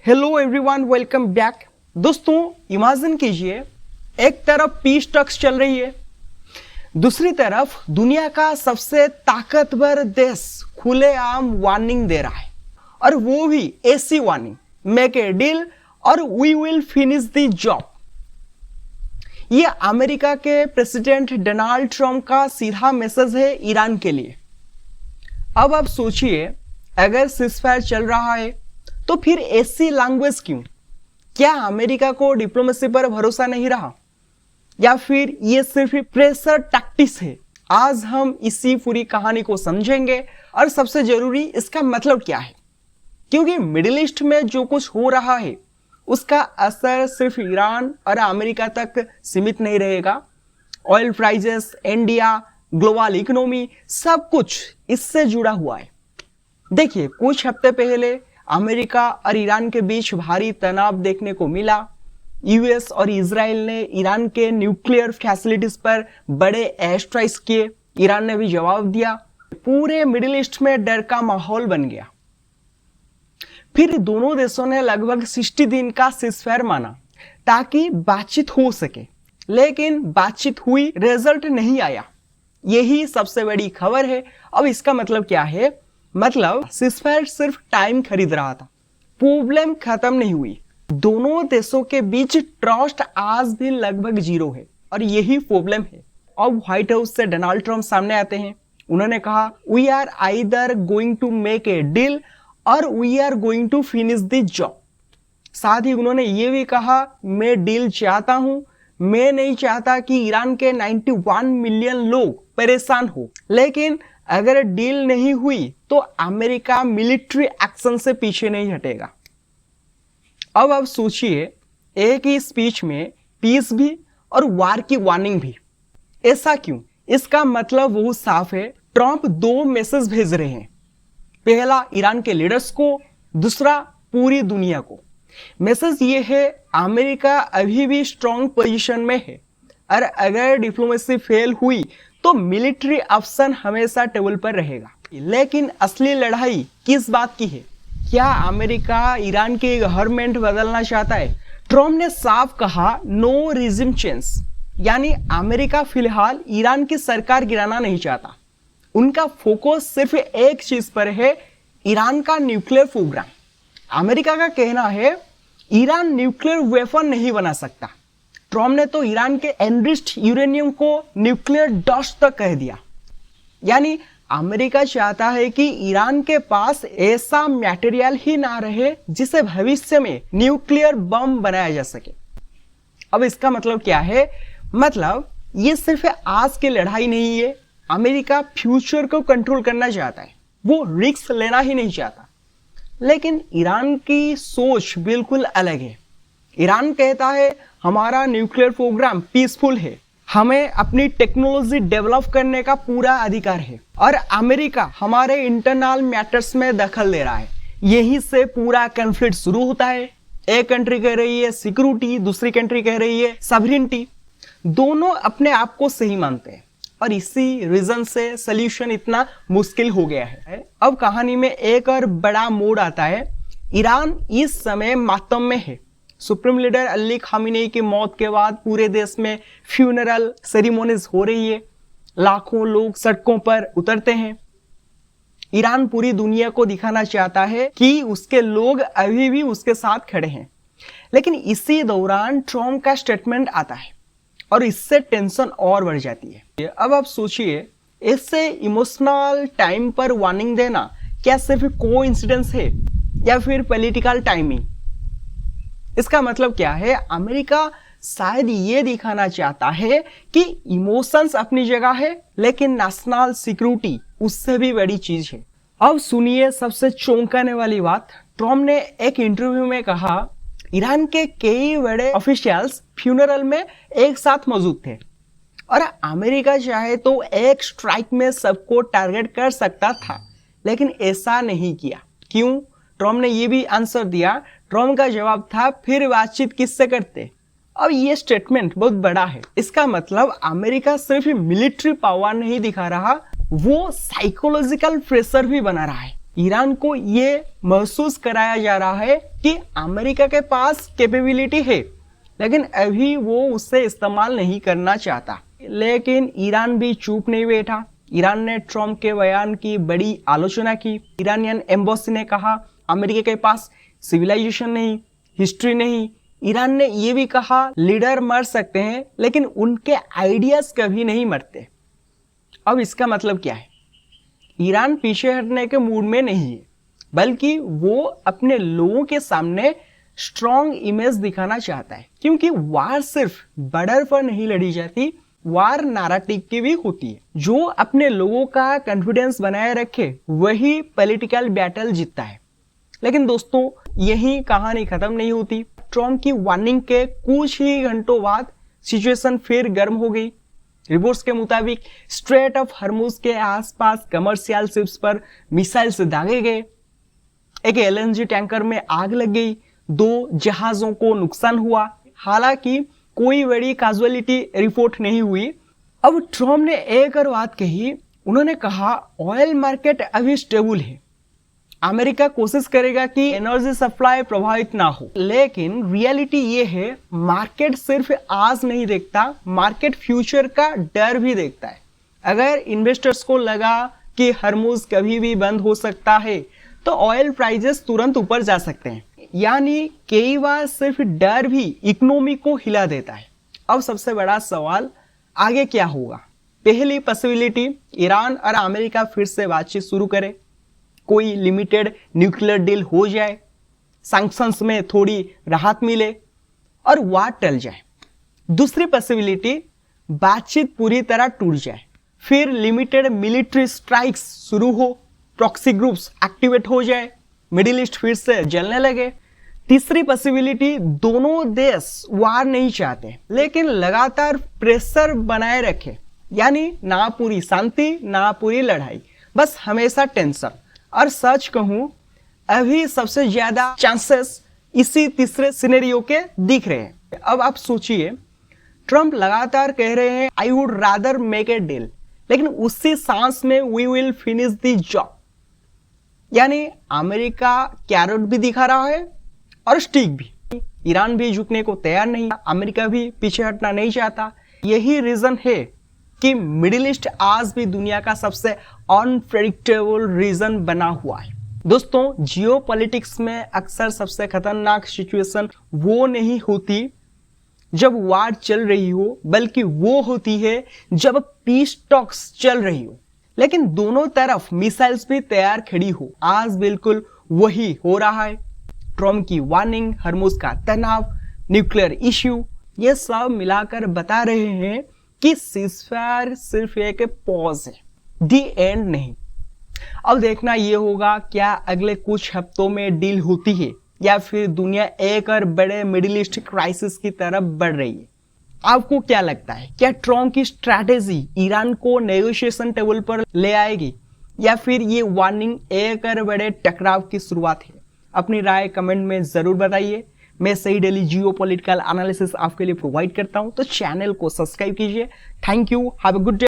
Hello everyone, welcome back. दोस्तों, imagine कीजिए एक तरफ पीस टॉक्स चल रही है, दूसरी तरफ दुनिया का सबसे ताकतवर देश खुलेआम वार्निंग दे रहा है, और वो भी ऐसी वार्निंग, मेक ए डील और we will finish the job. ये अमेरिका के प्रेसिडेंट डोनाल्ड ट्रंप का सीधा मैसेज है ईरान के लिए। अब आप सोचिए, अगर सीज़फायर चल रहा है तो फिर ऐसी लैंग्वेज क्यों? क्या अमेरिका को डिप्लोमेसी पर भरोसा नहीं रहा, या फिर ये सिर्फ प्रेशर टैक्टिक्स है? आज हम इसी पूरी कहानी को समझेंगे, और सबसे जरूरी इसका मतलब क्या है, क्योंकि मिडिल ईस्ट में जो कुछ हो रहा है उसका असर सिर्फ ईरान और अमेरिका तक सीमित नहीं रहेगा। Oil prices, India, global economy, सब कुछ इससे जुड़ा हुआ है। देखिए, कुछ हफ्ते पहले अमेरिका और ईरान के बीच भारी तनाव देखने को मिला। यूएस और इजराइल ने ईरान के न्यूक्लियर फैसिलिटीज पर बड़े एयर स्ट्राइक्स किए। ईरान ने भी जवाब दिया। पूरे मिडिल ईस्ट में डर का माहौल बन गया। फिर दोनों देशों ने लगभग 60 दिन का सीज़फायर माना ताकि बातचीत हो सके, लेकिन बातचीत हुई, रिजल्ट नहीं आया। यही सबसे बड़ी खबर है। अब इसका मतलब क्या है? मतलब सीज़फायर सिर्फ टाइम खरीद रहा था, प्रॉब्लम खत्म नहीं हुई। दोनों देशों के बीच ट्रस्ट आज भी लगभग जीरो है, और यही प्रॉब्लम है। अब व्हाइट हाउस से डोनाल्ड ट्रंप सामने आते हैं। उन्होंने कहा, we are either going to make a deal और we are going to finish the job. साथ ही उन्होंने ये भी कहा, मैं डील चाहता हूं, मैं नहीं चाहता कि ईरान के 91 मिलियन लोग परेशान हो, लेकिन अगर डील नहीं हुई तो अमेरिका मिलिट्री एक्शन से पीछे नहीं हटेगा। अब आप सोचिए, एक ही स्पीच में पीस भी और वार की वार्निंग भी। ऐसा क्यों? इसका मतलब बहुत साफ है। ट्रंप दो मैसेज भेज रहे हैं, पहला ईरान के लीडर्स को, दूसरा पूरी दुनिया को। मैसेज ये है, अमेरिका अभी भी स्ट्रॉन्ग पोजीशन में है, और अगर डिप्लोमेसी फेल हुई तो मिलिट्री ऑप्शन हमेशा टेबल पर रहेगा। लेकिन असली लड़ाई किस बात की है? क्या अमेरिका ईरान की गवर्नमेंट बदलना चाहता है? ट्रंप ने साफ कहा, नो रिजिम चेंज, यानी अमेरिका फिलहाल ईरान की सरकार गिराना नहीं चाहता। उनका फोकस सिर्फ एक चीज पर है, ईरान का न्यूक्लियर प्रोग्राम। अमेरिका का कहना है, ईरान न्यूक्लियर वेपन नहीं बना सकता। ट्रंप ने तो ईरान के एनरिच्ड यूरेनियम को न्यूक्लियर डस्ट तक कह दिया। यानी अमेरिका चाहता है कि ईरान के पास ऐसा मटेरियल ही ना रहे जिसे भविष्य में न्यूक्लियर बम बनाया जा सके। अब इसका मतलब क्या है? मतलब ये सिर्फ आज की लड़ाई नहीं है। अमेरिका फ्यूचर को कंट्रोल करना चाहता है, वो रिस्क लेना ही नहीं चाहता। लेकिन ईरान की सोच बिल्कुल अलग है। ईरान कहता है, हमारा न्यूक्लियर प्रोग्राम पीसफुल है, हमें अपनी टेक्नोलॉजी डेवलप करने का पूरा अधिकार है, और अमेरिका हमारे इंटरनल मैटर्स में दखल दे रहा है। यहीं से पूरा कॉन्फ्लिक्ट शुरू होता है। एक कंट्री कह रही है सिक्योरिटी, दूसरी कंट्री कह रही है सॉवरेनिटी। दोनों अपने आप को सही मानते हैं, और इसी रीजन से सॉल्यूशन इतना मुश्किल हो गया है। अब कहानी में एक और बड़ा मोड़ आता है। ईरान इस समय मातम में है। सुप्रीम लीडर अली खामेनी की मौत के बाद पूरे देश में फ्यूनरल सेरेमनीज हो रही है, लाखों लोग सड़कों पर उतरते हैं। ईरान पूरी दुनिया को दिखाना चाहता है कि उसके लोग अभी भी उसके साथ खड़े हैं। लेकिन इसी दौरान ट्रंप का स्टेटमेंट आता है, और इससे टेंशन और बढ़ जाती है। अब आप सोचिए, इससे इमोशनल टाइम पर वार्निंग देना क्या सिर्फ कोइंसिडेंस है, या फिर पॉलिटिकल टाइमिंग? इसका मतलब क्या है? अमेरिका शायद ये दिखाना चाहता है कि इमोशंस अपनी जगह है, लेकिन नेशनल सिक्योरिटी उससे भी बड़ी चीज है। अब सुनिए सबसे चौंकाने वाली बात। ट्रंप ने एक इंटरव्यू में कहा, ईरान के कई बड़े ऑफिशियल्स फ्यूनरल में एक साथ मौजूद थे, और अमेरिका चाहे तो एक स्ट्राइक में सबको टारगेट कर सकता था, लेकिन ऐसा नहीं किया। क्यों? ट्रंप ने ये भी आंसर दिया। ट्रंप का जवाब था, फिर बातचीत किससे करते? अब ये स्टेटमेंट बहुत बड़ा है। इसका मतलब अमेरिका सिर्फ मिलिट्री पावर नहीं दिखा रहा, वो साइकोलॉजिकल प्रेशर भी बना रहा है। ईरान को ये महसूस कराया जा रहा है कि अमेरिका के पास कैपेबिलिटी है, लेकिन अभी वो उससे इस्तेमाल नहीं करना चाहता। लेकिन ईरान भी चुप नहीं बैठा। ईरान ने ट्रम्प के बयान की बड़ी आलोचना की। ईरानियन एम्बेसी ने कहा अमेरिका के पास सिविलाइजेशन नहीं, हिस्ट्री नहीं। ईरान ने यह भी कहा लीडर मर सकते हैं लेकिन उनके आइडियाज कभी नहीं मरते। अब इसका मतलब क्या है? ईरान पीछे हटने के मूड में नहीं है, बल्कि वो अपने लोगों के सामने स्ट्रॉन्ग इमेज दिखाना चाहता है, क्योंकि वार सिर्फ बॉर्डर पर नहीं लड़ी जाती, वार नैरेटिव की भी होती है। जो अपने लोगों का कॉन्फिडेंस बनाए रखे वही पॉलिटिकल बैटल जीतता है। लेकिन दोस्तों, यही कहानी खत्म नहीं होती। ट्रम्प की वार्निंग के कुछ ही घंटों बाद सिचुएशन फिर गर्म हो गई। रिपोर्ट्स के मुताबिक स्ट्रेट ऑफ हॉर्मुज के आसपास कमर्शियल शिप्स पर मिसाइल्स दागे गए। एक एलएनजी टैंकर में आग लग गई। 2 जहाजों को नुकसान हुआ। हालांकि कोई बड़ी कैजुअलिटी रिपोर्ट नहीं हुई। अब ट्रम्प ने एक और बात कही। उन्होंने कहा ऑयल मार्केट अभी स्टेबल है, अमेरिका कोशिश करेगा कि एनर्जी सप्लाई प्रभावित ना हो। लेकिन रियलिटी ये है, मार्केट सिर्फ आज नहीं देखता, मार्केट फ्यूचर का डर भी देखता है। अगर इन्वेस्टर्स को लगा कि हॉर्मुज कभी भी बंद हो सकता है तो ऑयल प्राइसेस तुरंत ऊपर जा सकते हैं। यानी कई बार सिर्फ डर भी इकोनॉमी को हिला देता है। अब सबसे बड़ा सवाल, आगे क्या होगा? पहली पॉसिबिलिटी, ईरान और अमेरिका फिर से बातचीत शुरू करे, कोई लिमिटेड न्यूक्लियर डील हो जाए, सैंक्शंस में थोड़ी राहत मिले और वार टल जाए। दूसरी पॉसिबिलिटी, बातचीत पूरी तरह टूट जाए, फिर लिमिटेड मिलिट्री स्ट्राइक्स शुरू हो, प्रॉक्सी ग्रुप्स एक्टिवेट हो जाए, मिडिल ईस्ट फिर से जलने लगे। तीसरी पॉसिबिलिटी, दोनों देश वार नहीं चाहते लेकिन लगातार प्रेशर बनाए रखे, यानी ना पूरी शांति ना पूरी लड़ाई, बस हमेशा टेंशन। और सच कहूं, अभी सबसे ज्यादा चांसेस इसी तीसरे सिनेरियो के दिख रहे हैं। अब आप सोचिए, ट्रम्प लगातार कह रहे हैं I would rather make a deal, लेकिन उसी सांस में we will finish the job. यानी अमेरिका कैरेट भी दिखा रहा है और स्टिक भी। ईरान भी झुकने को तैयार नहीं, अमेरिका भी पीछे हटना नहीं चाहता। यही रीजन है कि मिडिल ईस्ट आज भी दुनिया का सबसे अनप्रेडिक्टेबल रीजन बना हुआ है। दोस्तों, जियोपॉलिटिक्स में अक्सर सबसे खतरनाक सिचुएशन वो नहीं होती जब वार चल रही हो, बल्कि वो होती है जब पीस टॉक्स चल रही हो लेकिन दोनों तरफ मिसाइल्स भी तैयार खड़ी हो। आज बिल्कुल वही हो रहा है। ट्रम्प की वार्निंग, हॉर्मुज का तनाव, न्यूक्लियर इश्यू, ये सब मिलाकर बता रहे हैं कि सीजफायर सिर्फ एक पॉज है, दी एंड नहीं। अब देखना ये होगा क्या अगले कुछ हफ्तों में डील होती है या फिर दुनिया एक और बड़े मिडिल ईस्ट क्राइसिस की तरफ बढ़ रही है। आपको क्या लगता है, क्या ट्रम्प की स्ट्रैटेजी ईरान को नेगोशिएशन टेबल पर ले आएगी या फिर ये वार्निंग एक और बड़े टकराव की शुरुआत है? अपनी राय कमेंट में जरूर बताइए। मैं सही डेली जियोपॉलिटिकल एनालिसिस आपके लिए प्रोवाइड करता हूं, तो चैनल को सब्सक्राइब कीजिए। Thank you, have a good day.